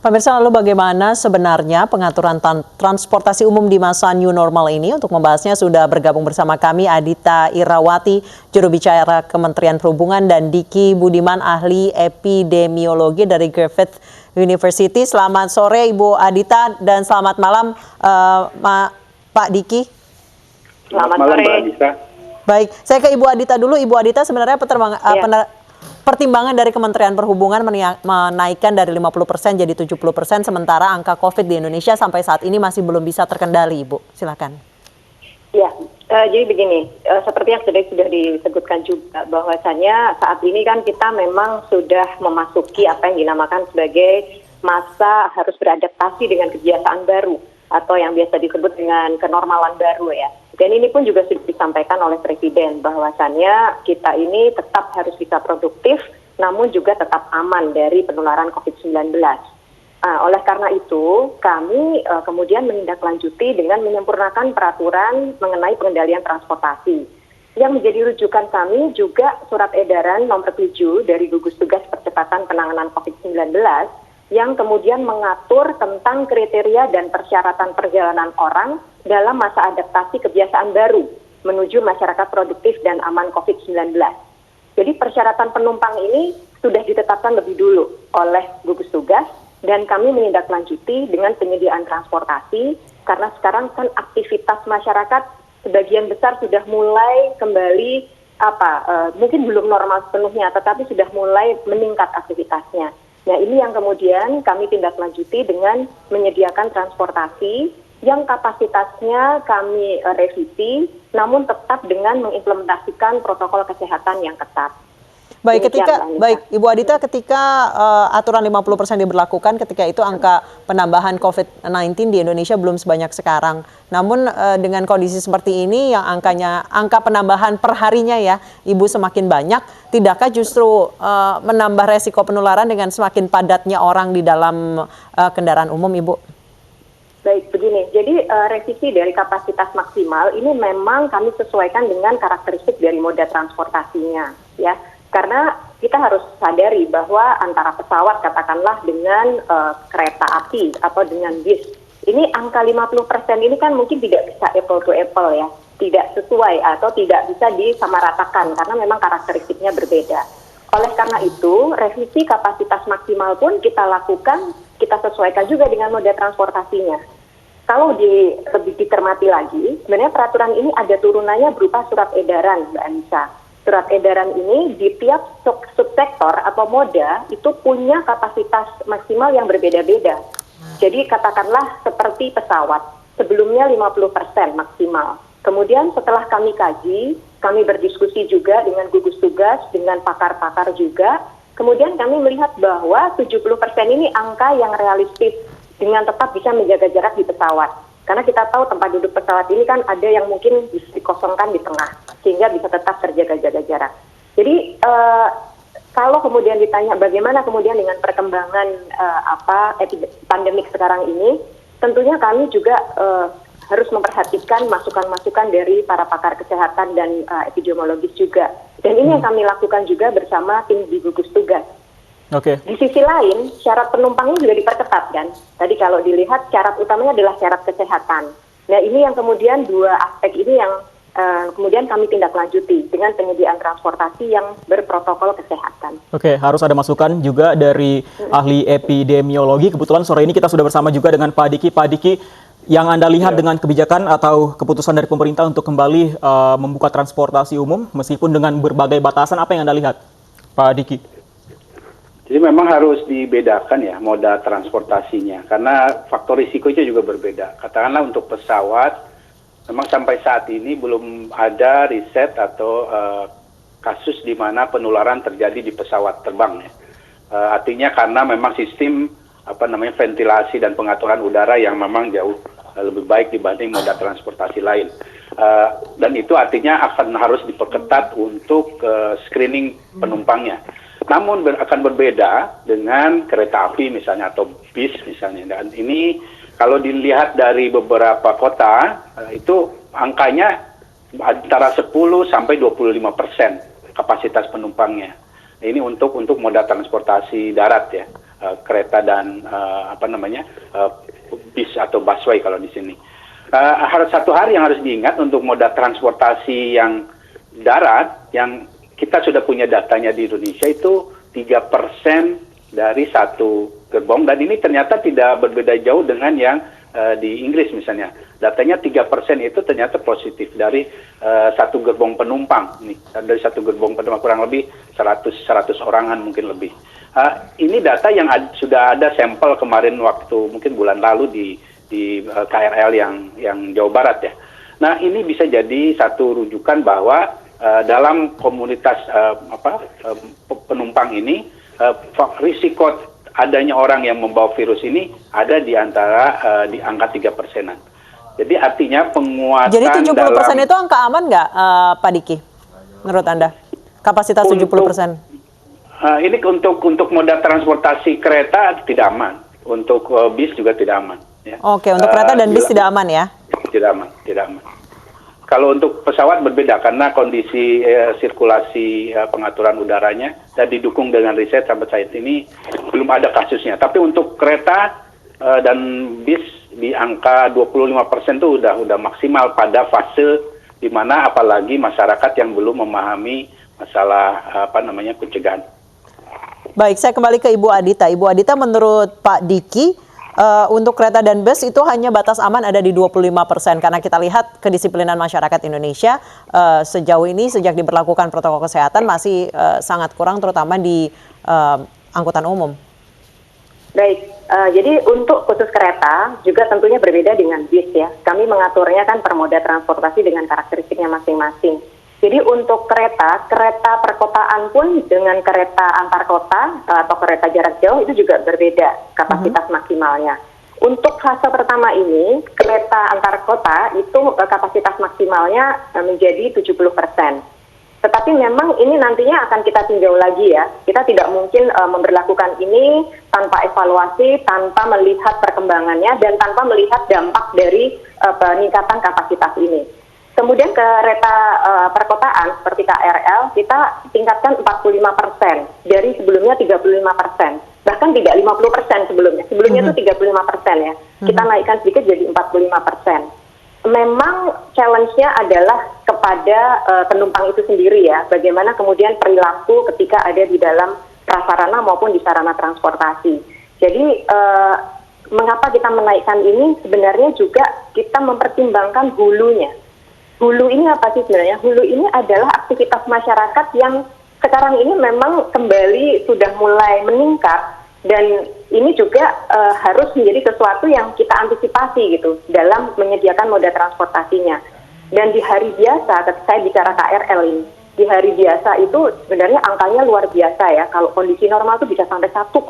Pemirsa, lalu bagaimana sebenarnya pengaturan transportasi umum di masa new normal ini? Untuk membahasnya sudah bergabung bersama kami Adita Irawati, juru bicara Kementerian Perhubungan, dan Diki Budiman, ahli epidemiologi dari Griffith University. Selamat sore Ibu Adita dan selamat malam Pak Diki. Selamat malam Mbak Adita. Baik, saya ke Ibu Adita dulu. Ibu Adita, sebenarnya pertimbangan dari Kementerian Perhubungan menaikkan dari 50% jadi 70%, sementara angka COVID di Indonesia sampai saat ini masih belum bisa terkendali, Ibu. Silakan. Ya, jadi begini, seperti yang sudah disebutkan juga, bahwasannya saat ini kan kita memang sudah memasuki apa yang dinamakan sebagai masa harus beradaptasi dengan kebiasaan baru, atau yang biasa disebut dengan kenormalan baru ya. Dan ini pun juga sudah disampaikan oleh Presiden bahwasannya kita ini tetap harus bisa produktif, namun juga tetap aman dari penularan COVID-19. Oleh karena itu, kami kemudian menindaklanjuti dengan menyempurnakan peraturan mengenai pengendalian transportasi. Yang menjadi rujukan kami juga surat edaran nomor 7 dari Gugus Tugas Percepatan Penanganan COVID-19 yang kemudian mengatur tentang kriteria dan persyaratan perjalanan orang dalam masa adaptasi kebiasaan baru menuju masyarakat produktif dan aman COVID-19. Jadi persyaratan penumpang ini sudah ditetapkan lebih dulu oleh gugus tugas dan kami menindaklanjuti dengan penyediaan transportasi karena sekarang kan aktivitas masyarakat sebagian besar sudah mulai kembali mungkin belum normal sepenuhnya tetapi sudah mulai meningkat aktivitasnya. Nah, ini yang kemudian kami tindaklanjuti dengan menyediakan transportasi yang kapasitasnya kami revisi, namun tetap dengan mengimplementasikan protokol kesehatan yang ketat. Baik, Ibu Adita, ketika aturan 50% diberlakukan, ketika itu angka penambahan COVID-19 di Indonesia belum sebanyak sekarang. Namun dengan kondisi seperti ini, yang angka penambahan per harinya ya, Ibu semakin banyak, tidakkah justru menambah resiko penularan dengan semakin padatnya orang di dalam kendaraan umum, Ibu? Baik, begini. Jadi revisi dari kapasitas maksimal ini memang kami sesuaikan dengan karakteristik dari moda transportasinya, ya. Karena kita harus sadari bahwa antara pesawat katakanlah dengan kereta api atau dengan bis, ini angka 50% ini kan mungkin tidak bisa apple to apple ya, tidak sesuai atau tidak bisa disamaratakan karena memang karakteristiknya berbeda. Oleh karena itu, revisi kapasitas maksimal pun kita lakukan, kita sesuaikan juga dengan moda transportasinya. Kalau lebih dicermati lagi, sebenarnya peraturan ini ada turunannya berupa surat edaran, Mbak Anissa. Surat edaran ini di tiap subsektor atau moda itu punya kapasitas maksimal yang berbeda-beda. Jadi katakanlah seperti pesawat, sebelumnya 50% maksimal. Kemudian setelah kami kaji, kami berdiskusi juga dengan gugus tugas, dengan pakar-pakar juga. Kemudian kami melihat bahwa 70% ini angka yang realistis dengan tetap bisa menjaga jarak di pesawat. Karena kita tahu tempat duduk pesawat ini kan ada yang mungkin bisa dikosongkan di tengah, sehingga bisa tetap terjaga jarak. Jadi kalau kemudian ditanya bagaimana kemudian dengan perkembangan pandemik sekarang ini, tentunya kami juga harus memperhatikan masukan-masukan dari para pakar kesehatan dan epidemiologis juga. Dan ini yang kami lakukan juga bersama tim di gugus tugas. Oke. Di sisi lain, syarat penumpangnya juga diperketat kan. Tadi kalau dilihat syarat utamanya adalah syarat kesehatan. Nah ini yang kemudian dua aspek ini yang kemudian kami tindak lanjuti dengan penyediaan transportasi yang berprotokol kesehatan. Oke, harus ada masukan juga dari ahli epidemiologi. Kebetulan sore ini kita sudah bersama juga dengan Pak Diki. Pak Diki, yang Anda lihat dengan kebijakan atau keputusan dari pemerintah untuk kembali membuka transportasi umum meskipun dengan berbagai batasan, apa yang Anda lihat, Pak Diki? Jadi memang harus dibedakan ya moda transportasinya, karena faktor risikonya juga berbeda. Katakanlah untuk pesawat, memang sampai saat ini belum ada riset atau kasus di mana penularan terjadi di pesawat terbang ya. Artinya karena memang sistem ventilasi dan pengaturan udara yang memang jauh lebih baik dibanding moda transportasi lain. Dan itu artinya harus diperketat untuk screening penumpangnya. Namun akan berbeda dengan kereta api misalnya atau bis misalnya. Dan ini kalau dilihat dari beberapa kota itu angkanya antara 10 sampai 25% kapasitas penumpangnya. Ini untuk moda transportasi darat ya. kereta dan bis atau busway kalau di sini. Harus satu hal yang harus diingat untuk moda transportasi yang darat, yang kita sudah punya datanya di Indonesia itu 3% dari satu gerbong, dan ini ternyata tidak berbeda jauh dengan yang di Inggris misalnya. Datanya 3% itu ternyata positif dari satu gerbong penumpang. Nih, dari satu gerbong penumpang kurang lebih 100 orangan mungkin lebih. Ini data yang sudah ada sampel kemarin waktu mungkin bulan lalu di KRL yang Jawa Barat ya. Nah, ini bisa jadi satu rujukan bahwa dalam komunitas penumpang ini risiko adanya orang yang membawa virus ini ada di antara di angka 3%-an. Jadi artinya penguatan. Jadi 70% itu angka aman nggak, Pak Diki? Menurut Anda? Kapasitas 70%? Ini untuk moda transportasi kereta tidak aman. Untuk bis juga tidak aman. Ya. Oke, untuk kereta dan bis tidak aman ya? Tidak aman. Kalau untuk pesawat berbeda karena kondisi sirkulasi pengaturan udaranya dan didukung dengan riset sampai saat ini belum ada kasusnya. Tapi untuk kereta dan bis di angka 25% itu udah maksimal pada fase di mana apalagi masyarakat yang belum memahami masalah pencegahan. Baik, saya kembali ke Ibu Adita. Ibu Adita, menurut Pak Diki, untuk kereta dan bus itu hanya batas aman ada di 25%, karena kita lihat kedisiplinan masyarakat Indonesia sejauh ini sejak diberlakukan protokol kesehatan masih sangat kurang, terutama di angkutan umum. Baik, jadi untuk khusus kereta juga tentunya berbeda dengan bis ya. Kami mengaturnya kan per moda transportasi dengan karakteristiknya masing-masing. Jadi untuk kereta perkotaan pun dengan kereta antar kota atau kereta jarak jauh itu juga berbeda kapasitas maksimalnya. Untuk fase pertama ini, kereta antar kota itu kapasitas maksimalnya menjadi 70%. Tetapi memang ini nantinya akan kita tinjau lagi ya. Kita tidak mungkin memberlakukan ini tanpa evaluasi, tanpa melihat perkembangannya, dan tanpa melihat dampak dari peningkatan kapasitas ini. Kemudian kereta perkotaan seperti KRL kita tingkatkan 45% dari sebelumnya 35%, bahkan tidak 50% sebelumnya. Sebelumnya itu 35% ya. Kita naikkan sedikit jadi 45%. Memang challenge-nya adalah kepada penumpang itu sendiri ya. Bagaimana kemudian perilaku ketika ada di dalam prasarana maupun di sarana transportasi. Jadi mengapa kita menaikkan ini? Sebenarnya juga kita mempertimbangkan hulunya. Hulu ini apa sih sebenarnya? Hulu ini adalah aktivitas masyarakat yang sekarang ini memang kembali sudah mulai meningkat, dan ini juga harus menjadi sesuatu yang kita antisipasi gitu dalam menyediakan moda transportasinya. Dan di hari biasa, ketika saya bicara KRL ini, di hari biasa itu sebenarnya angkanya luar biasa ya. Kalau kondisi normal itu bisa sampai 1,48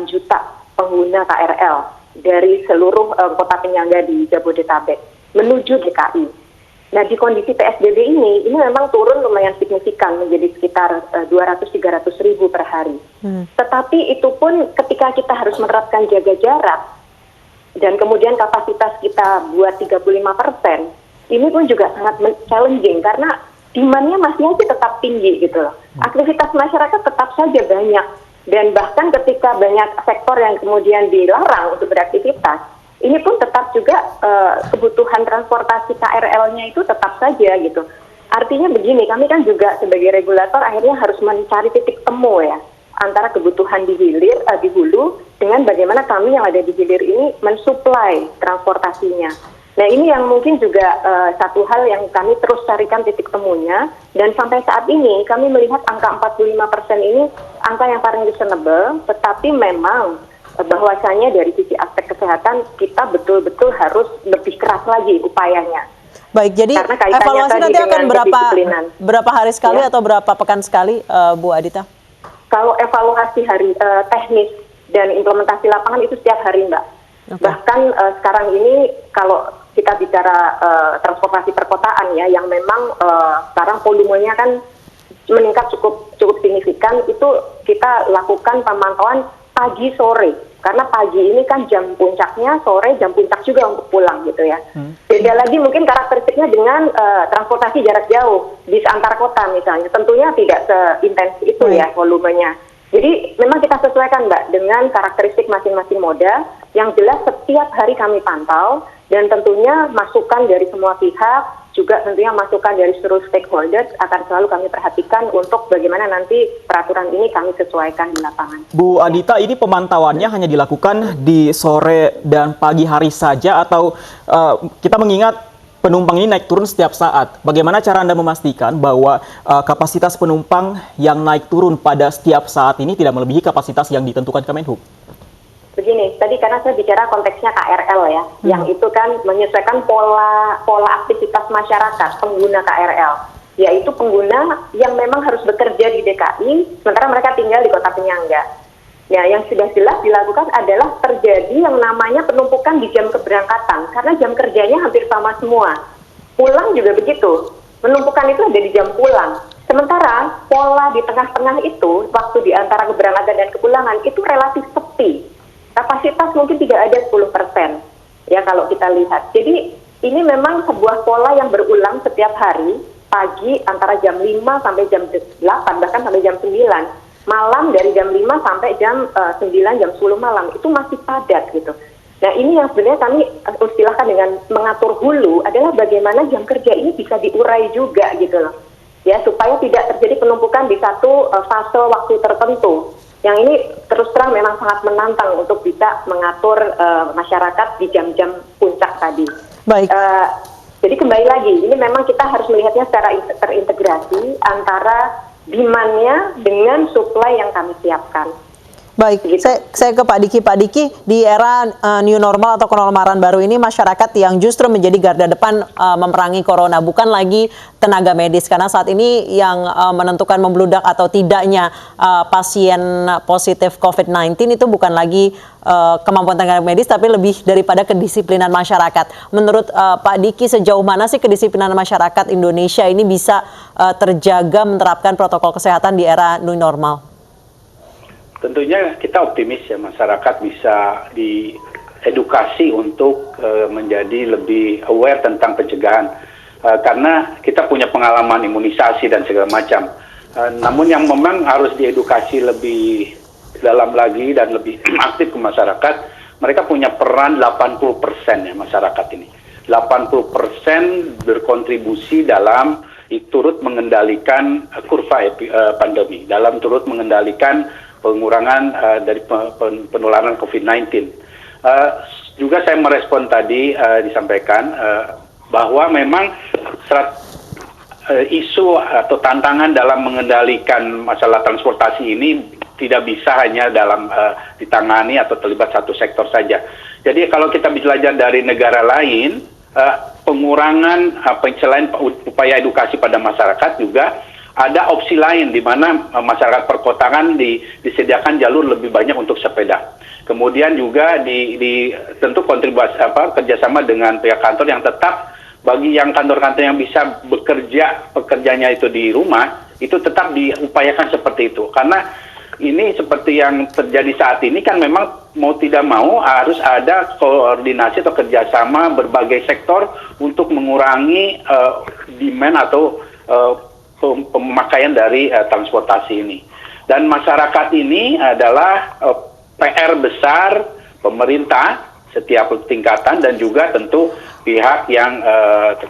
juta pengguna KRL dari seluruh kota penyangga di Jabodetabek menuju DKI. Nah, di kondisi PSBB ini memang turun lumayan signifikan menjadi sekitar 200-300 ribu per hari. Tetapi itu pun ketika kita harus menerapkan jaga jarak dan kemudian kapasitas kita buat 35%, ini pun juga sangat challenging karena demand-nya masih aja tetap tinggi gitu loh. Aktivitas masyarakat tetap saja banyak, dan bahkan ketika banyak sektor yang kemudian dilarang untuk beraktivitas, ini pun tetap juga kebutuhan transportasi KRL-nya itu tetap saja gitu. Artinya begini, kami kan juga sebagai regulator akhirnya harus mencari titik temu ya antara kebutuhan di hulu dengan bagaimana kami yang ada di hilir ini mensuplai transportasinya. Nah, ini yang mungkin juga satu hal yang kami terus carikan titik temunya, dan sampai saat ini kami melihat angka 45% ini angka yang paling reasonable, tetapi memang bahwasanya dari sisi aspek kesehatan kita betul-betul harus lebih keras lagi upayanya. Baik, jadi evaluasi nanti akan berapa hari sekali atau berapa pekan sekali, Bu Adita? Kalau evaluasi hari teknis dan implementasi lapangan itu setiap hari, Mbak. Okay. Bahkan sekarang ini kalau kita bicara transportasi perkotaan ya, yang memang sekarang volumenya kan meningkat cukup signifikan, itu kita lakukan pemantauan pagi sore. Karena pagi ini kan jam puncaknya, sore jam puncak juga untuk pulang gitu ya. Beda lagi mungkin karakteristiknya dengan transportasi jarak jauh, bis antar kota misalnya. Tentunya tidak seintens itu ya volumenya. Jadi memang kita sesuaikan Mbak dengan karakteristik masing-masing moda yang jelas setiap hari kami pantau dan tentunya masukan dari semua pihak, juga tentunya masukan dari seluruh stakeholders akan selalu kami perhatikan untuk bagaimana nanti peraturan ini kami sesuaikan di lapangan. Bu Adita, ini pemantauannya hanya dilakukan di sore dan pagi hari saja atau kita mengingat penumpang ini naik turun setiap saat. Bagaimana cara Anda memastikan bahwa kapasitas penumpang yang naik turun pada setiap saat ini tidak melebihi kapasitas yang ditentukan Kemenhub? Begini, tadi karena saya bicara konteksnya KRL ya, yang itu kan menyesuaikan pola aktivitas masyarakat pengguna KRL, yaitu pengguna yang memang harus bekerja di DKI, sementara mereka tinggal di kota penyangga. Ya, yang sudah jelas dilakukan adalah terjadi yang namanya penumpukan di jam keberangkatan, karena jam kerjanya hampir sama semua. Pulang juga begitu, penumpukan itu ada di jam pulang. Sementara pola di tengah-tengah itu, waktu di antara keberangkatan dan kepulangan itu relatif sepi. Kapasitas mungkin tidak ada 10%, ya kalau kita lihat. Jadi ini memang sebuah pola yang berulang setiap hari, pagi antara jam 5 sampai jam 8, bahkan sampai jam 9. Malam dari jam 5 sampai jam 9, jam 10 malam, itu masih padat gitu. Nah ini yang sebenarnya kami istilahkan dengan mengatur hulu adalah bagaimana jam kerja ini bisa diurai juga gitu loh. Ya, supaya tidak terjadi penumpukan di satu fase waktu tertentu. Yang ini terus terang memang sangat menantang untuk bisa mengatur masyarakat di jam-jam puncak tadi. Baik. Jadi kembali lagi, ini memang kita harus melihatnya secara terintegrasi antara demand-nya dengan supply yang kami siapkan. Baik, saya ke Pak Diki. Pak Diki, di era new normal atau kenormalan baru ini, masyarakat yang justru menjadi garda depan memerangi corona, bukan lagi tenaga medis, karena saat ini yang menentukan membludak atau tidaknya pasien positif COVID-19 itu bukan lagi kemampuan tenaga medis, tapi lebih daripada kedisiplinan masyarakat. Menurut Pak Diki, sejauh mana sih kedisiplinan masyarakat Indonesia ini bisa terjaga menerapkan protokol kesehatan di era new normal? Tentunya kita optimis ya masyarakat bisa diedukasi untuk menjadi lebih aware tentang pencegahan. Karena kita punya pengalaman imunisasi dan segala macam. Namun yang memang harus diedukasi lebih dalam lagi dan lebih aktif ke masyarakat, mereka punya peran 80% ya masyarakat ini. 80% berkontribusi dalam turut mengendalikan kurva pandemi, dalam turut mengendalikan pengurangan dari penularan COVID-19. Juga saya merespon tadi disampaikan bahwa memang isu atau tantangan dalam mengendalikan masalah transportasi ini tidak bisa hanya dalam ditangani atau terlibat satu sektor saja. Jadi kalau kita belajar dari negara lain, pengurangan selain upaya edukasi pada masyarakat juga ada opsi lain di mana masyarakat perkotaan disediakan jalur lebih banyak untuk sepeda. Kemudian juga tentu kontribusi kerjasama dengan pihak kantor yang tetap bagi yang kantor-kantor yang bisa pekerjanya itu di rumah, itu tetap diupayakan seperti itu. Karena ini seperti yang terjadi saat ini kan memang mau tidak mau harus ada koordinasi atau kerjasama berbagai sektor untuk mengurangi demand atau pemakaian dari transportasi ini. Dan masyarakat ini adalah PR besar pemerintah setiap tingkatan dan juga tentu pihak yang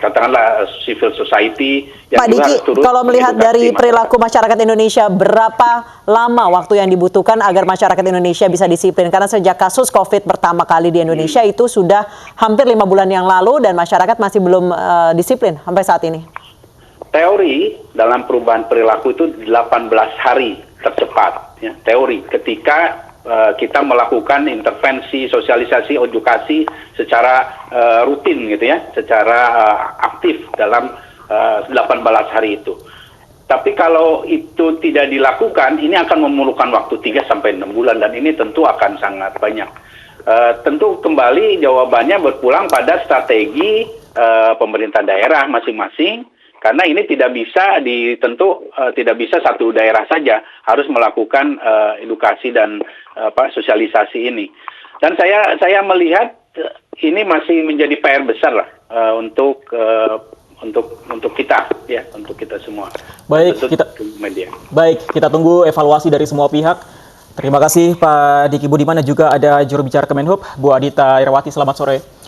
katakanlah civil society yang Pak Diki, kalau melihat dari perilaku masyarakat Indonesia, berapa lama waktu yang dibutuhkan agar masyarakat Indonesia bisa disiplin? Karena sejak kasus COVID pertama kali di Indonesia itu sudah hampir 5 bulan yang lalu dan masyarakat masih belum disiplin sampai saat ini. Teori dalam perubahan perilaku itu 18 hari tercepat. Ya, teori ketika kita melakukan intervensi, sosialisasi, edukasi secara rutin gitu ya, secara aktif dalam 18 hari itu. Tapi kalau itu tidak dilakukan, ini akan memerlukan waktu 3-6 bulan dan ini tentu akan sangat banyak. Tentu kembali jawabannya berpulang pada strategi pemerintah daerah masing-masing. Karena ini tidak bisa tidak bisa satu daerah saja harus melakukan edukasi dan sosialisasi ini. Dan saya melihat ini masih menjadi PR besar lah untuk untuk kita ya, untuk kita semua. Baik, Tentu kita media. Baik, kita tunggu evaluasi dari semua pihak. Terima kasih Pak Diki Budiman dan juga ada juru bicara Kemenhub, Bu Adita Irawati. Selamat sore.